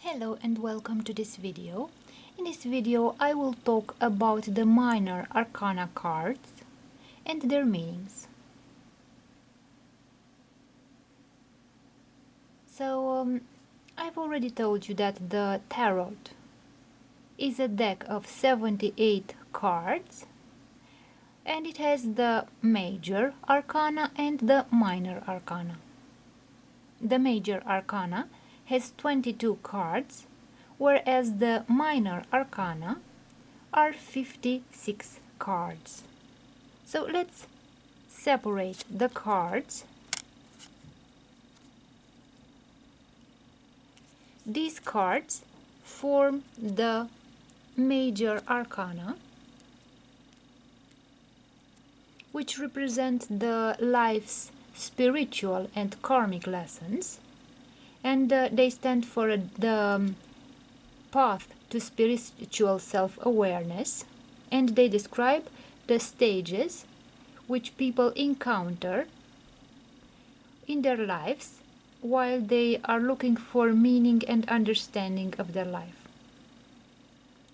Hello and welcome to this video. In this video I will talk about the minor arcana cards and their meanings. I've already told you that the tarot is a deck of 78 cards and it has the major arcana and the minor arcana. The major arcana has 22 cards, whereas the minor arcana are 56 cards. So let's separate the cards. These cards form the major arcana, which represent the life's spiritual and karmic lessons, and they stand for the path to spiritual self-awareness, and they describe the stages which people encounter in their lives while they are looking for meaning and understanding of their life.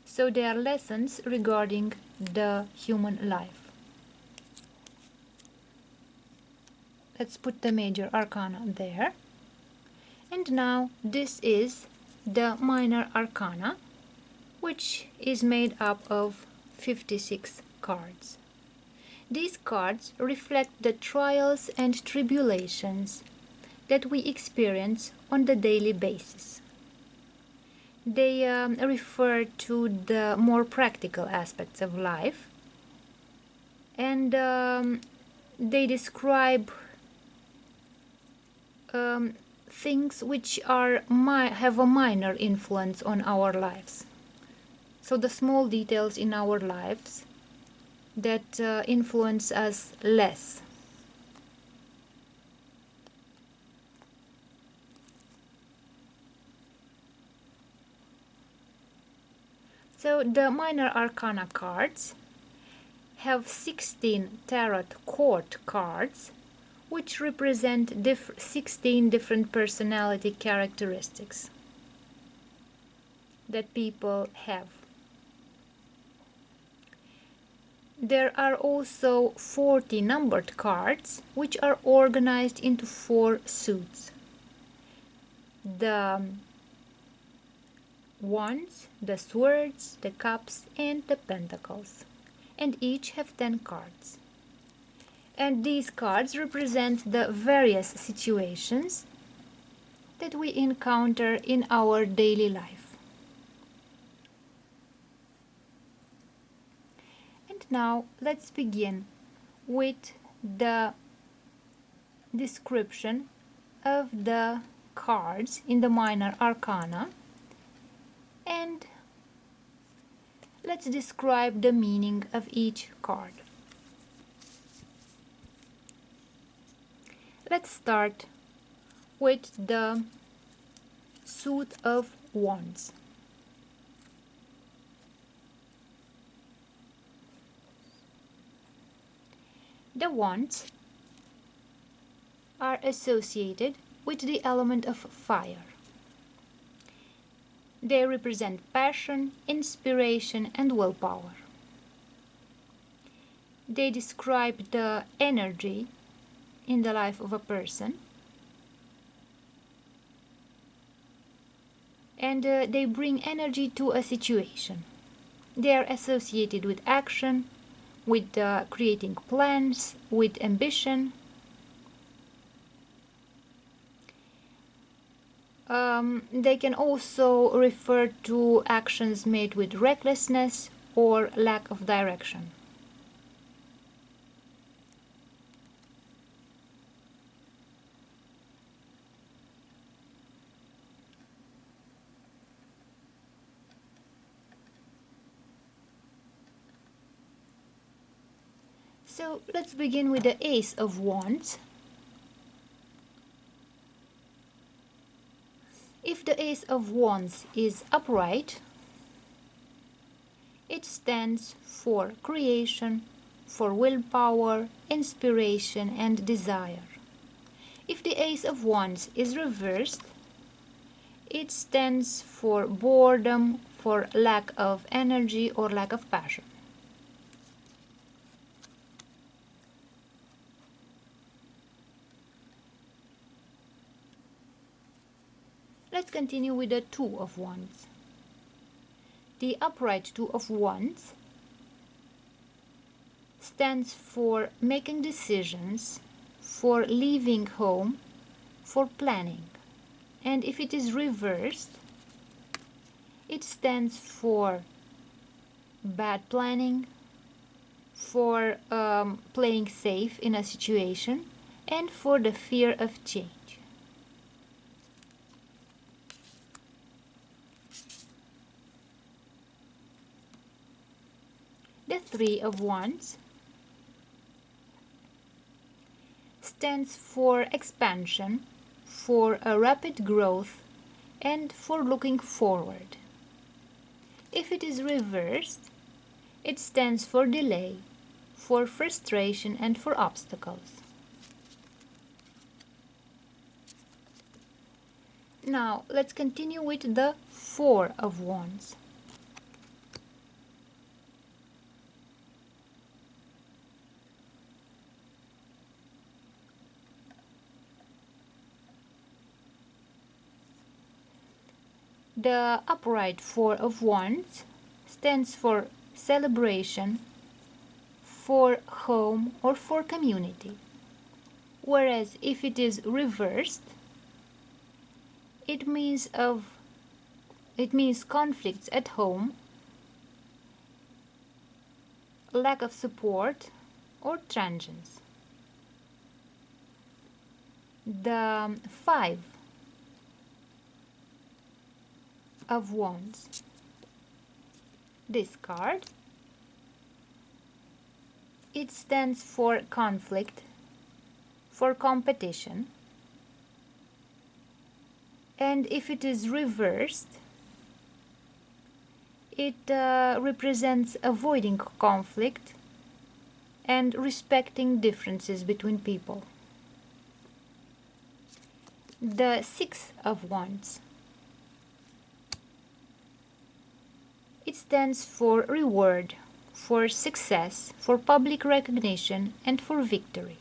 So they are lessons regarding the human life. Let's put the major arcana there. And now this is the minor arcana, which is made up of 56 cards. These cards reflect the trials and tribulations that we experience on the daily basis. They refer to the more practical aspects of life, and they describe things which have a minor influence on our lives. So the small details in our lives that influence us less. So the minor arcana cards have 16 tarot court cards, which represent 16 different personality characteristics that people have. There are also 40 numbered cards, which are organized into 4 suits: the wands, the swords, the cups, and the pentacles, and each have 10 cards. And these cards represent the various situations that we encounter in our daily life. And now let's begin with the description of the cards in the minor arcana, and let's describe the meaning of each card. Let's start with the suit of wands. The wands are associated with the element of fire. They represent passion, inspiration, and willpower. They describe the energy in the life of a person, and they bring energy to a situation. They are associated with action, with creating plans, with ambition. They can also refer to actions made with recklessness or lack of direction. So let's begin with the Ace of Wands. If the Ace of Wands is upright, it stands for creation, for willpower, inspiration, and desire. If the Ace of Wands is reversed, It stands for boredom, for lack of energy or lack of passion. Let's continue with the Two of Wands. The upright Two of Wands stands for making decisions, for leaving home, for planning. And if it is reversed, it stands for bad planning, for playing safe in a situation, and for the fear of change. The Three of Wands stands for expansion, for a rapid growth, and for looking forward. If it is reversed, it stands for delay, for frustration, and for obstacles. Now, let's continue with the Four of Wands. The upright Four of Wands stands for celebration, for home or for community. Whereas if it is reversed, it means conflicts at home, lack of support, or transience. The Five of Wands. This card, it stands for conflict, for competition, and if it is reversed, it represents avoiding conflict and respecting differences between people. The Six of Wands. It stands for reward, for success, for public recognition, and for victory.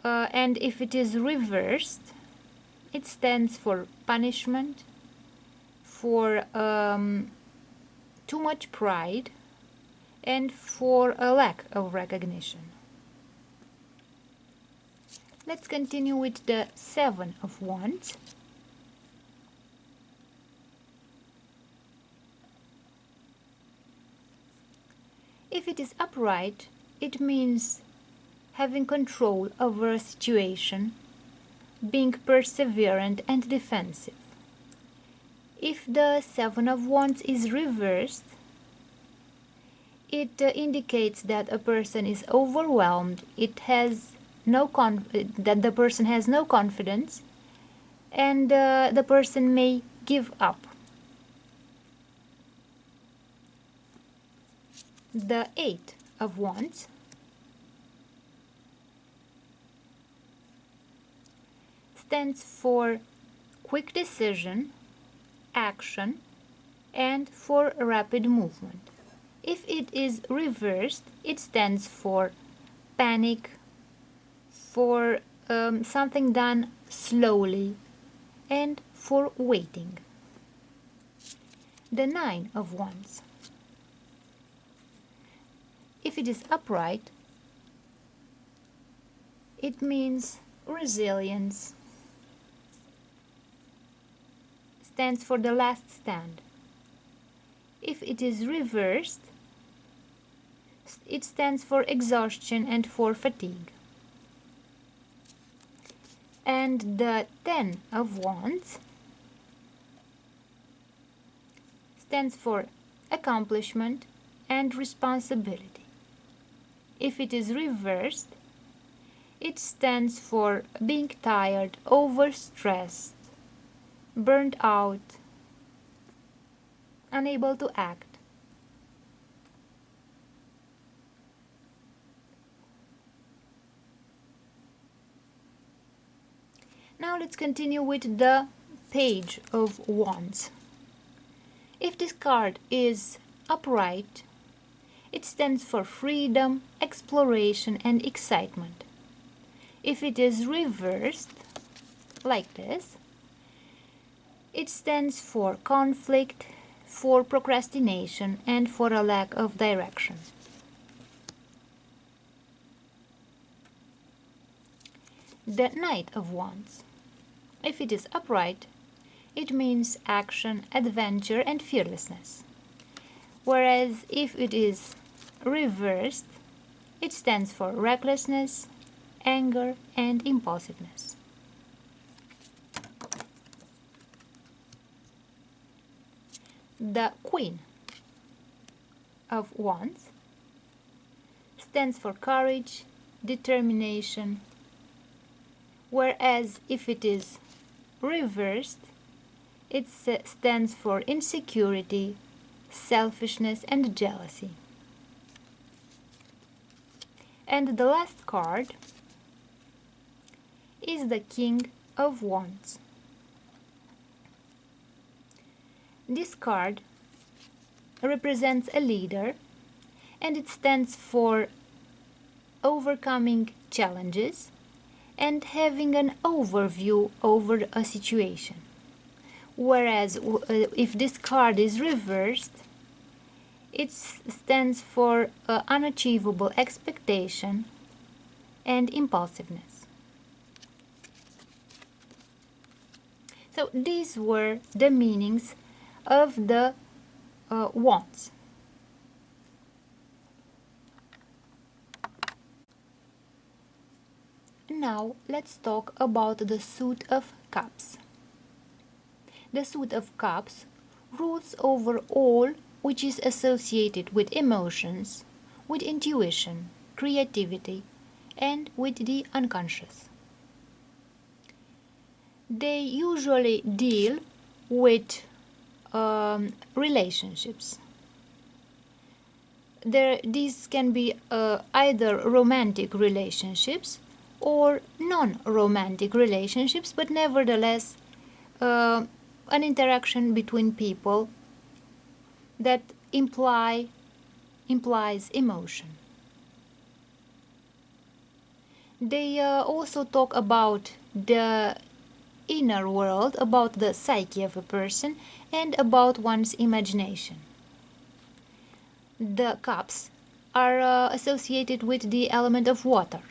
And if it is reversed, it stands for punishment, for too much pride, and for a lack of recognition. Let's continue with the Seven of Wands. If it is upright, it means having control over a situation, being perseverant and defensive. If the Seven of Wands is reversed, it indicates that a person is overwhelmed, that the person has no confidence, and the person may give up. The Eight of Wands stands for quick decision, action, and for rapid movement. If it is reversed, it stands for panic, for something done slowly, and for waiting. The Nine of Wands. If it is upright, it means resilience, stands for the last stand. If it is reversed, it stands for exhaustion and for fatigue. And the Ten of Wands stands for accomplishment and responsibility. If it is reversed, it stands for being tired, overstressed, burnt out, unable to act. Now let's continue with the Page of Wands. If this card is upright, it stands for freedom, exploration, and excitement. If it is reversed, like this, it stands for conflict, for procrastination, and for a lack of direction. The Knight of Wands. If it is upright, it means action, adventure, and fearlessness. Whereas if it is reversed, it stands for recklessness, anger, and impulsiveness. The Queen of Wands stands for courage, determination, whereas if it is reversed, it stands for insecurity, selfishness, and jealousy. And the last card is the King of Wands. This card represents a leader, and it stands for overcoming challenges and having an overview over a situation. Whereas if this card is reversed, it stands for unachievable expectation and impulsiveness. So these were the meanings of the wands. Now let's talk about the Suit of Cups. The Suit of Cups rules over all which is associated with emotions, with intuition, creativity, and with the unconscious. They usually deal with relationships. These can be either romantic relationships or non-romantic relationships, but nevertheless an interaction between people that implies emotion. They also talk about the inner world, about the psyche of a person, and about one's imagination. The cups are associated with the element of water.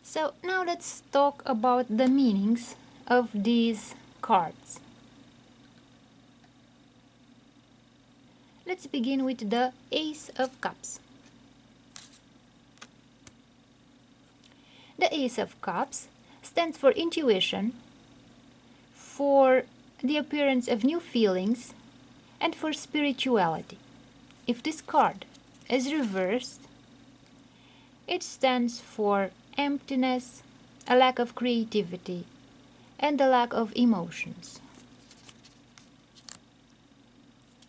So now let's talk about the meanings of these cards. Let's begin with the Ace of Cups. The Ace of Cups stands for intuition, for the appearance of new feelings, and for spirituality. If this card is reversed, it stands for emptiness, a lack of creativity, and a lack of emotions.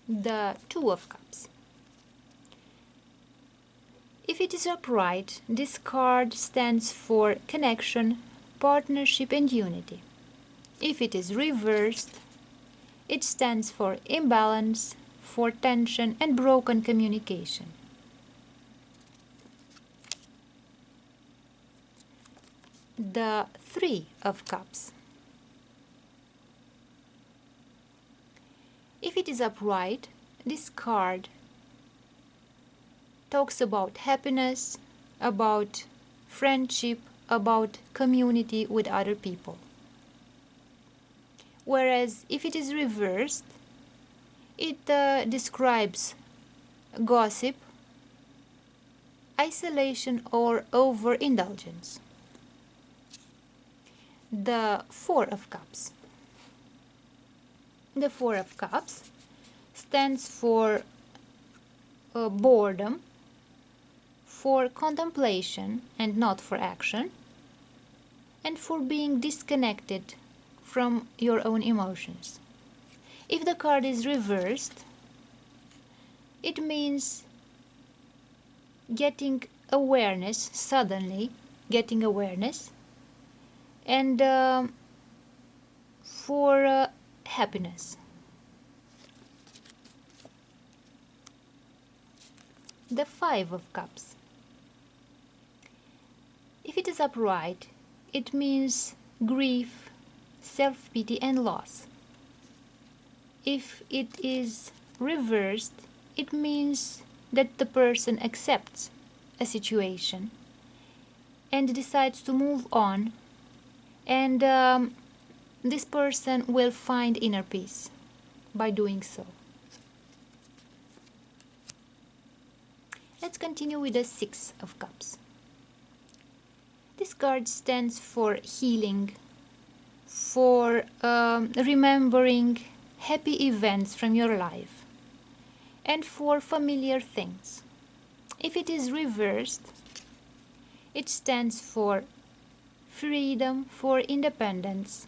The Two of Cups. If it is upright, this card stands for connection, partnership, and unity. If it is reversed, it stands for imbalance, for tension, and broken communication. The Three of Cups. If it is upright, this card talks about happiness, about friendship, about community with other people. Whereas if it is reversed, it describes gossip, isolation, or overindulgence. The Four of Cups. The Four of Cups stands for boredom, for contemplation and not for action, and for being disconnected from your own emotions. If the card is reversed, it means getting awareness, suddenly getting awareness, and for happiness. The Five of Cups. If it is upright, it means grief, self-pity and loss. If it is reversed, it means that the person accepts a situation and decides to move on, and this person will find inner peace by doing so. Let's continue with the Six of Cups. This card stands for healing, for remembering happy events from your life, and for familiar things. If it is reversed, it stands for freedom, for independence,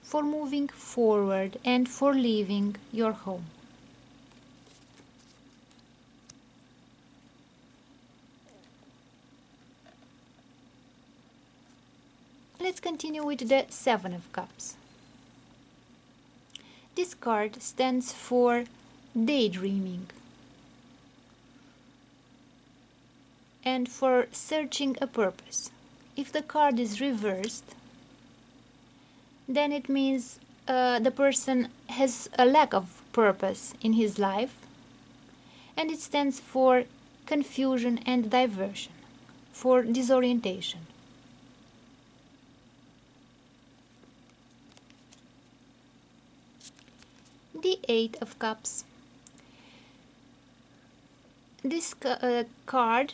for moving forward, and for leaving your home. Let's continue with the Seven of Cups. This card stands for daydreaming and for searching a purpose. If the card is reversed, then it means the person has a lack of purpose in his life, and it stands for confusion and diversion, for disorientation. The Eight of Cups. This card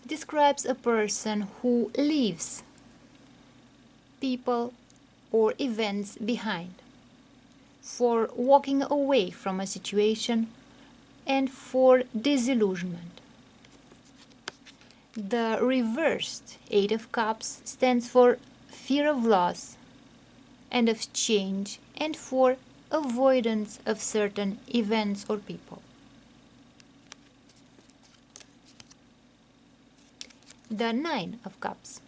describes a person who leaves people or events behind, for walking away from a situation and for disillusionment. The reversed Eight of Cups stands for fear of loss and of change, and for avoidance of certain events or people. The Nine of Cups.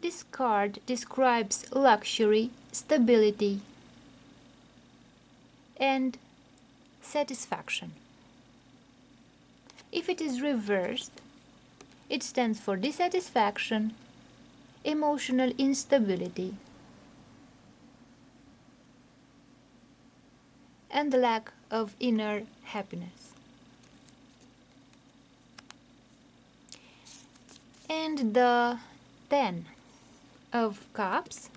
This card describes luxury, stability, and satisfaction. If it is reversed, it stands for dissatisfaction, emotional instability, and the lack of inner happiness. And the Ten of Cups,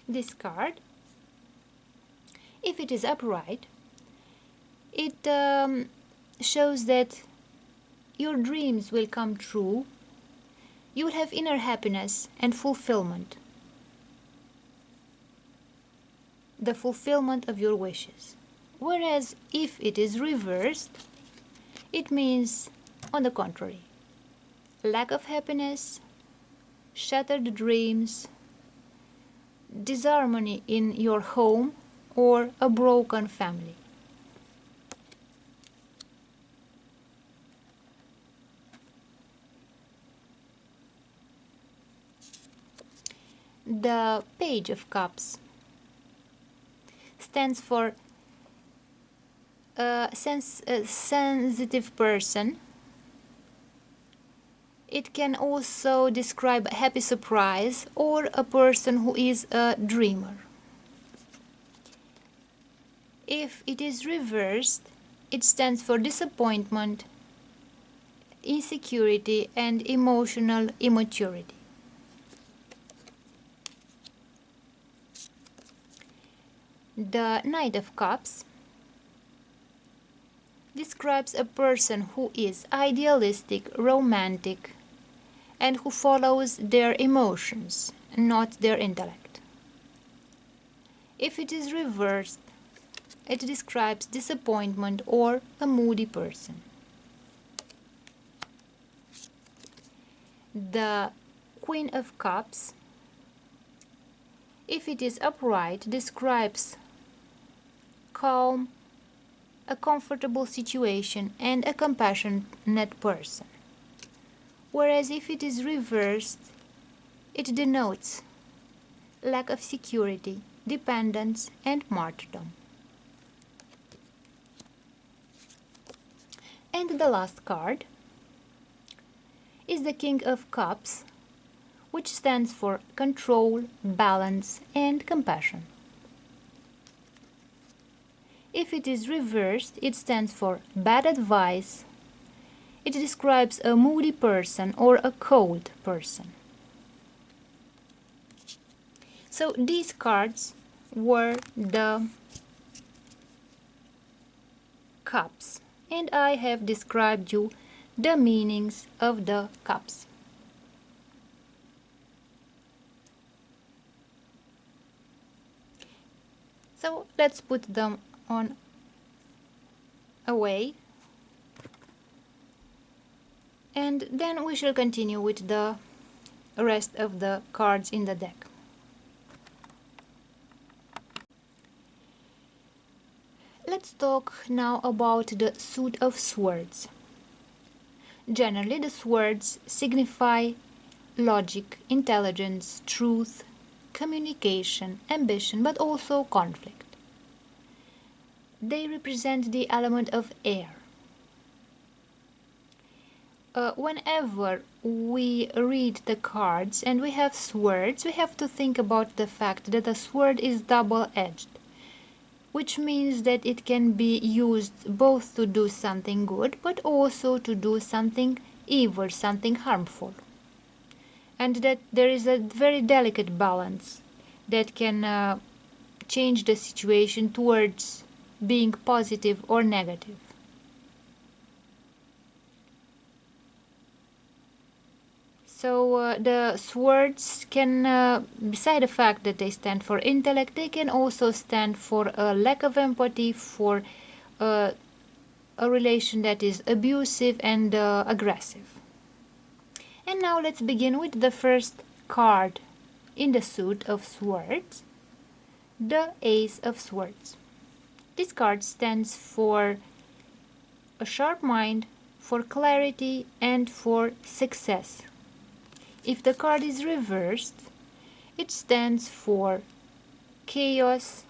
this card, if it is upright, it shows that your dreams will come true, you will have inner happiness and fulfillment, the fulfillment of your wishes. Whereas if it is reversed, it means, on the contrary, lack of happiness, shattered dreams, disharmony in your home, or a broken family. The Page of Cups stands for a sensitive person. It can also describe a happy surprise or a person who is a dreamer. If it is reversed, it stands for disappointment, insecurity, and emotional immaturity. The Knight of Cups describes a person who is idealistic, romantic, and who follows their emotions, not their intellect. If it is reversed, it describes disappointment or a moody person. The Queen of Cups, if it is upright, describes calm, a comfortable situation, and a compassionate person. Whereas if it is reversed, it denotes lack of security, dependence, and martyrdom. And the last card is the King of Cups, which stands for control, balance, and compassion. If it is reversed, it stands for bad advice. It describes a moody person or a cold person. So these cards were the cups, and I have described you the meanings of the cups. So let's put them on away, and then we shall continue with the rest of the cards in the deck. Let's talk now about the Suit of Swords. Generally, the swords signify logic, intelligence, truth, communication, ambition, but also conflict. They represent the element of air. Whenever we read the cards and we have swords, we have to think about the fact that a sword is double-edged, which means that it can be used both to do something good but also to do something evil, something harmful. And that there is a very delicate balance that can change the situation towards being positive or negative. So the swords can, beside the fact that they stand for intellect, they can also stand for a lack of empathy, for a relation that is abusive and aggressive. And now let's begin with the first card in the Suit of Swords, the Ace of Swords. This card stands for a sharp mind, for clarity, and for success. If the card is reversed, it stands for chaos,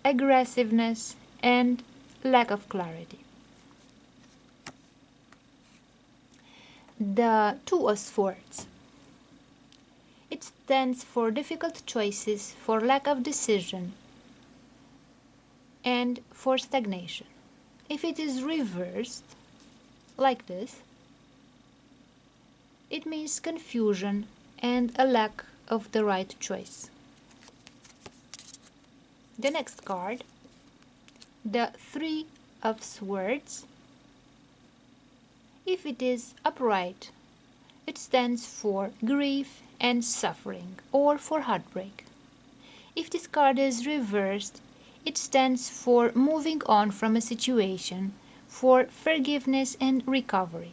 aggressiveness, and lack of clarity. The Two of Swords. It stands for difficult choices, for lack of decision, and for stagnation. If it is reversed, like this, it means confusion and a lack of the right choice. The next card, the Three of Swords. If it is upright, it stands for grief and suffering, or for heartbreak. If this card is reversed, it stands for moving on from a situation, for forgiveness and recovery.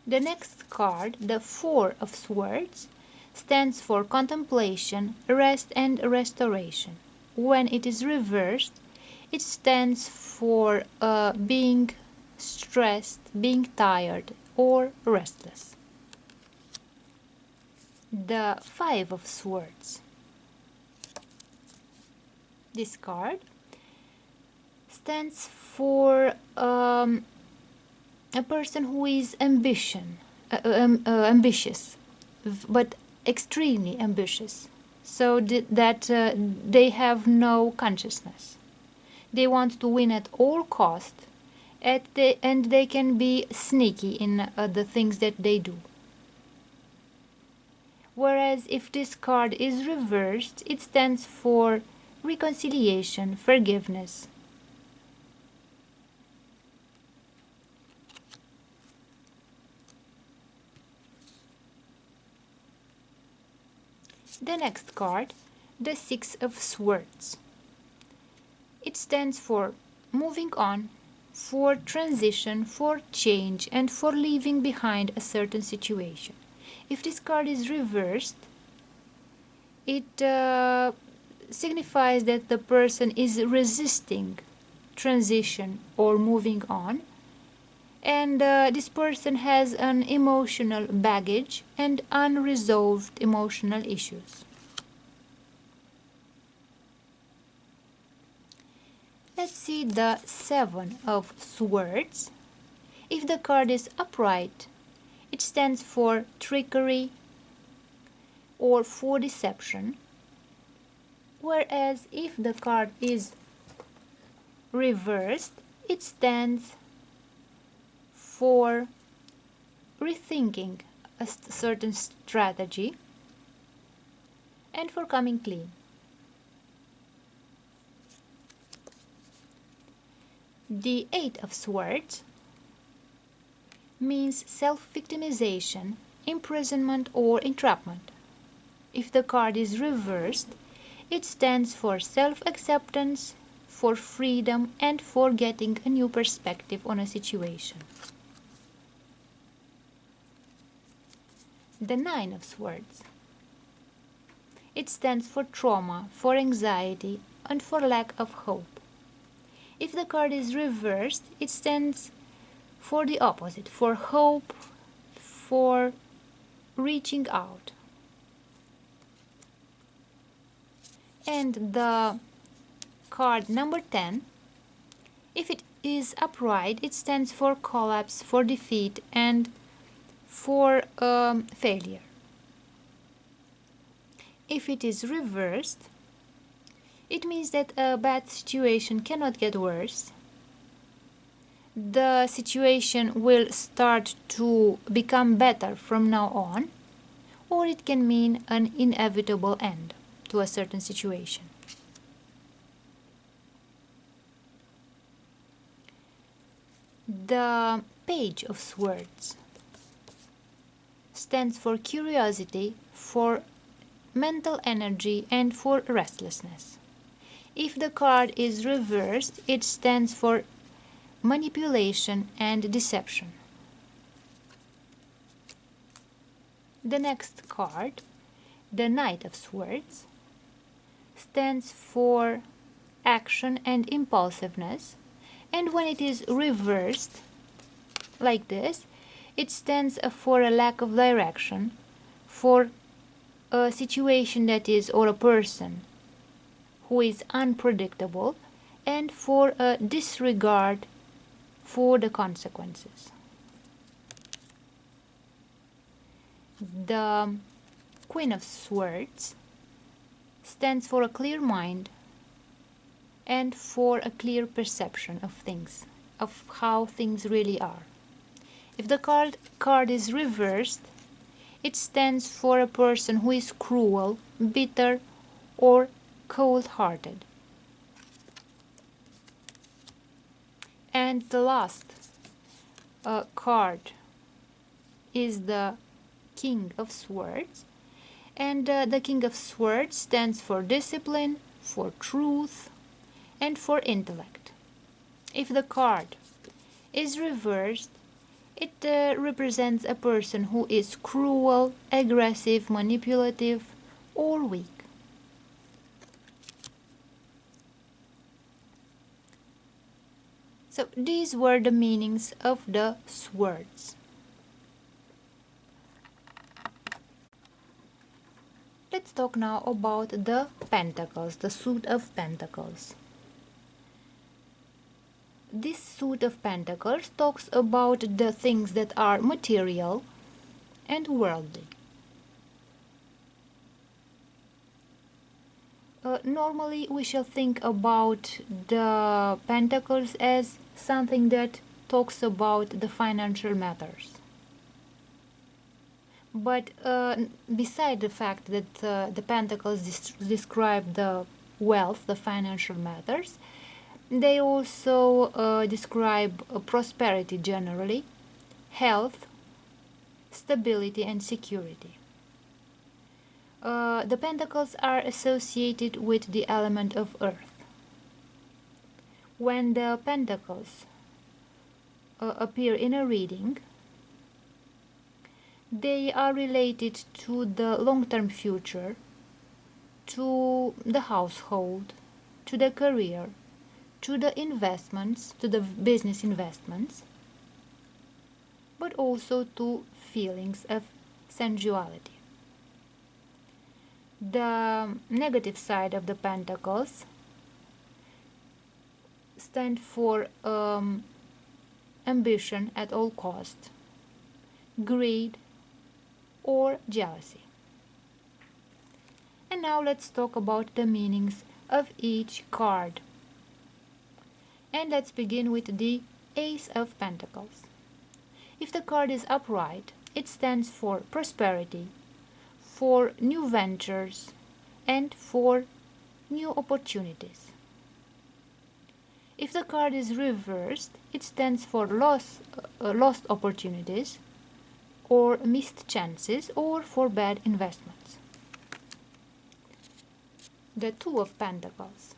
The next card, the Four of Swords, stands for contemplation, rest and restoration. When it is reversed, it stands for being stressed, being tired, or restless. The Five of Swords. This card stands for a person who is ambitious, but extremely ambitious, so that they have no consciousness. They want to win at all costs, and they can be sneaky in the things that they do. Whereas if this card is reversed, it stands for reconciliation, forgiveness. The next card, the Six of Swords. It stands for moving on, for transition, for change, and for leaving behind a certain situation. If this card is reversed, it signifies that the person is resisting transition or moving on. And this person has an emotional baggage and unresolved emotional issues. Let's see the Seven of Swords. If the card is upright, it stands for trickery or for deception. Whereas if the card is reversed, it stands for rethinking a certain strategy and for coming clean. The Eight of Swords means self-victimization, imprisonment or entrapment. If the card is reversed, it stands for self-acceptance, for freedom and for getting a new perspective on a situation. The Nine of Swords. It stands for trauma, for anxiety and for lack of hope. If the card is reversed, it stands for the opposite, for hope, for reaching out. And the card number 10, if it is upright, it stands for collapse, for defeat and for failure. If it is reversed, it means that a bad situation cannot get worse. The situation will start to become better from now on, or it can mean an inevitable end to a certain situation. The Page of Swords stands for curiosity, for mental energy and for restlessness. If the card is reversed, it stands for manipulation and deception. The next card, the Knight of Swords, stands for action and impulsiveness, and when it is reversed like this, it stands for a lack of direction, for a situation that is, or a person who is unpredictable, and for a disregard for the consequences. The Queen of Swords stands for a clear mind and for a clear perception of things, of how things really are. If the card is reversed, it stands for a person who is cruel, bitter, or cold-hearted. And the last card is the King of Swords, and the King of Swords stands for discipline, for truth, and for intellect. If the card is reversed, it represents a person who is cruel, aggressive, manipulative, or weak. So these were the meanings of the swords. Let's talk now about the pentacles, the suit of pentacles. This suit of pentacles talks about the things that are material and worldly. Normally we shall think about the pentacles as something that talks about the financial matters. But beside the fact that the pentacles describe the wealth, the financial matters, they also describe prosperity generally, health, stability and security. The pentacles are associated with the element of earth. When the pentacles appear in a reading, they are related to the long-term future, to the household, to the career, to the investments, to the business investments, but also to feelings of sensuality. The negative side of the Pentacles stand for ambition at all cost, greed, or jealousy. And now let's talk about the meanings of each card. And let's begin with the Ace of Pentacles. If the card is upright, it stands for prosperity, for new ventures, and for new opportunities. If the card is reversed, it stands for lost opportunities, or missed chances, or for bad investments. The Two of Pentacles.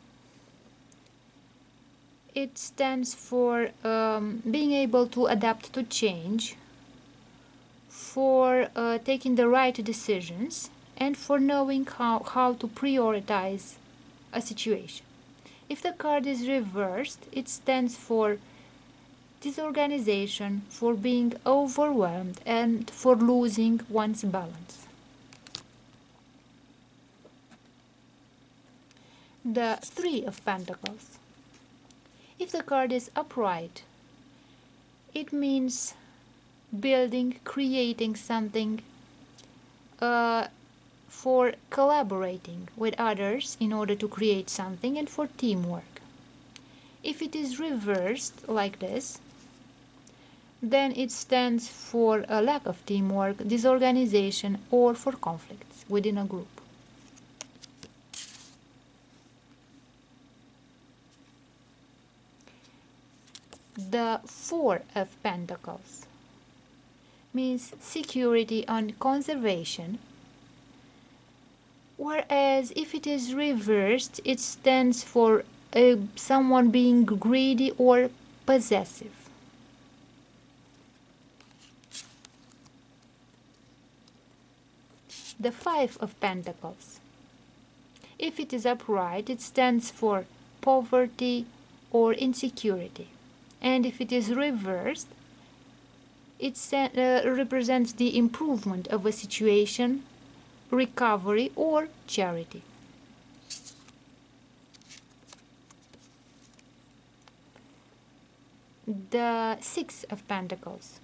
It stands for being able to adapt to change, for taking the right decisions, and for knowing how to prioritize a situation. If the card is reversed, it stands for disorganization, for being overwhelmed, and for losing one's balance. The Three of Pentacles. If the card is upright, it means building, creating something, for collaborating with others in order to create something, and for teamwork. If it is reversed like this, then it stands for a lack of teamwork, disorganization, or for conflicts within a group. The Four of Pentacles means security and conservation, whereas if it is reversed, it stands for someone being greedy or possessive. The Five of Pentacles. If it is upright, it stands for poverty or insecurity. And if it is reversed, it represents the improvement of a situation, recovery, or charity. The Six of Pentacles.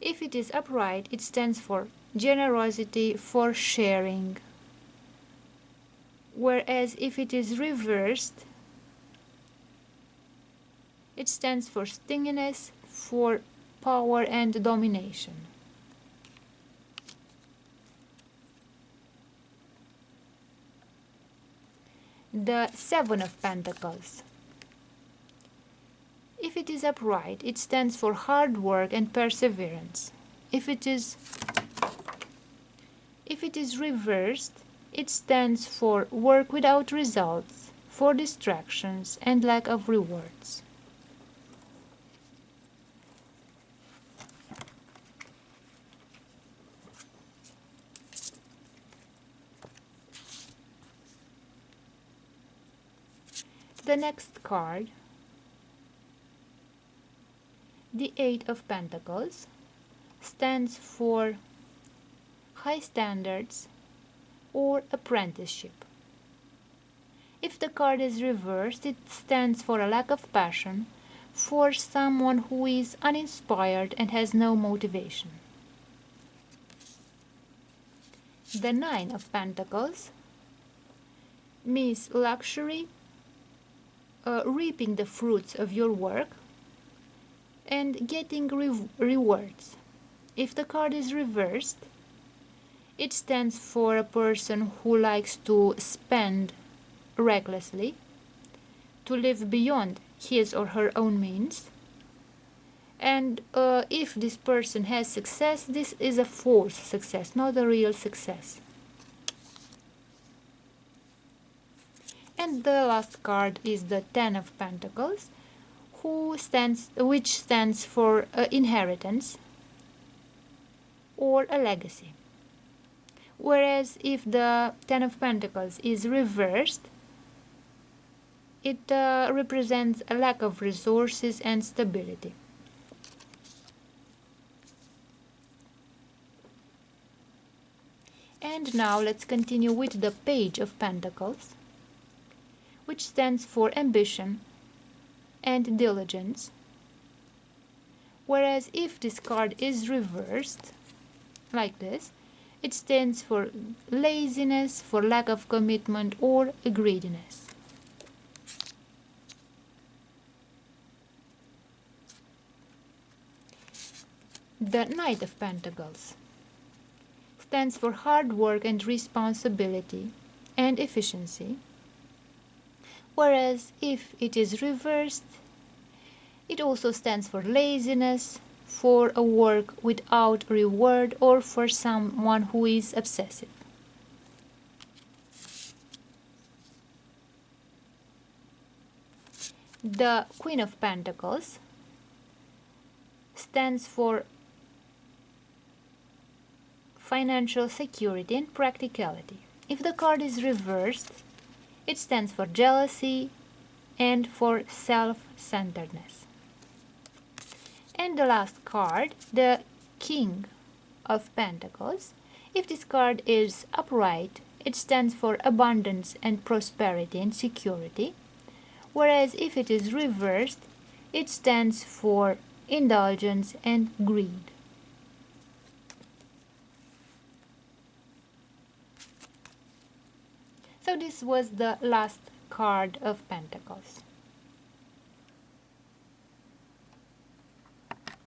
If it is upright, it stands for generosity, for sharing. Whereas if it is reversed, it stands for stinginess, for power and domination. The Seven of Pentacles. If it is upright, it stands for hard work and perseverance. If it is reversed, it stands for work without results, for distractions, and lack of rewards. The next card, the Eight of Pentacles, stands for high standards or apprenticeship. If the card is reversed, it stands for a lack of passion, for someone who is uninspired and has no motivation. The Nine of Pentacles means luxury, reaping the fruits of your work, and getting rewards. If the card is reversed, it stands for a person who likes to spend recklessly, to live beyond his or her own means, and if this person has success, this is a false success, not a real success. And the last card is the Ten of Pentacles, which stands for inheritance or a legacy. Whereas if the Ten of Pentacles is reversed, it represents a lack of resources and stability. And now let's continue with the Page of Pentacles, which stands for ambition and diligence. Whereas if this card is reversed, like this, it stands for laziness, for lack of commitment, or greediness. The Knight of Pentacles stands for hard work and responsibility and efficiency, whereas if it is reversed, it also stands for laziness, for a work without reward, or for someone who is obsessive. The Queen of Pentacles stands for financial security and practicality. If the card is reversed, it stands for jealousy and for self-centeredness. And the last card, the King of Pentacles. If this card is upright, it stands for abundance and prosperity and security, whereas if it is reversed, it stands for indulgence and greed. So this was the last card of Pentacles.